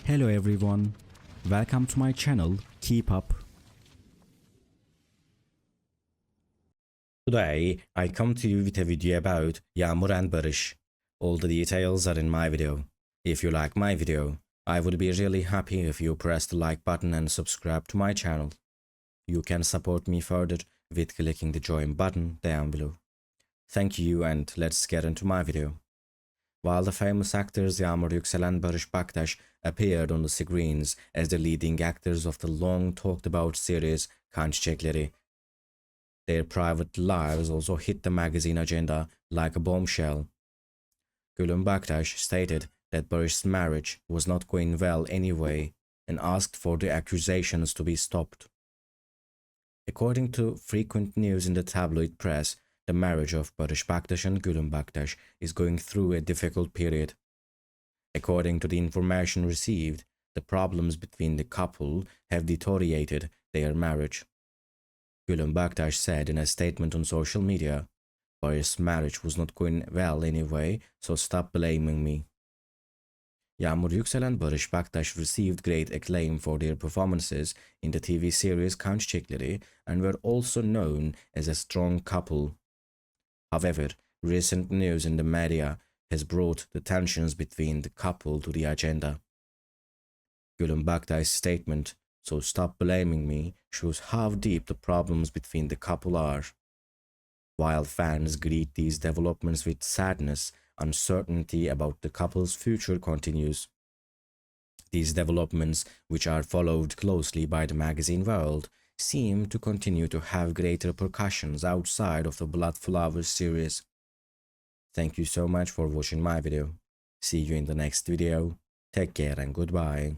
Hello everyone, welcome to my channel, keep up. Today, I come to you with a video about Yağmur and Barış. All the details are in my video. If you like my video, I would be really happy if you press the like button and subscribe to my channel. You can support me further with clicking the join button down below. Thank you and let's get into my video. While the famous actors Yağmur Yüksel and Barış Baktaş appeared on the screens as the leading actors of the long talked about series Kan Çiçekleri, their private lives also hit the magazine agenda like a bombshell. Gülüm Baktaş stated that Barış's marriage was not going well anyway and asked for the accusations to be stopped. According to frequent news in the tabloid press, the marriage of Barış Baktaş and Gülüm Baktaş is going through a difficult period. According to the information received, the problems between the couple have deteriorated their marriage. Gülüm Baktaş said in a statement on social media, "Barış's marriage was not going well anyway, so stop blaming me." Yağmur Yüksel and Barış Baktaş received great acclaim for their performances in the TV series Kan Çiçekleri and were also known as a strong couple. However, recent news in the media has brought the tensions between the couple to the agenda. Gülüm Baktaş's statement, "So stop blaming me," shows how deep the problems between the couple are. While fans greet these developments with sadness, uncertainty about the couple's future continues. These developments, which are followed closely by the magazine world, seem to continue to have great repercussions outside of the Blood Flowers series. Thank you so much for watching my video. See you in the next video. Take care and goodbye.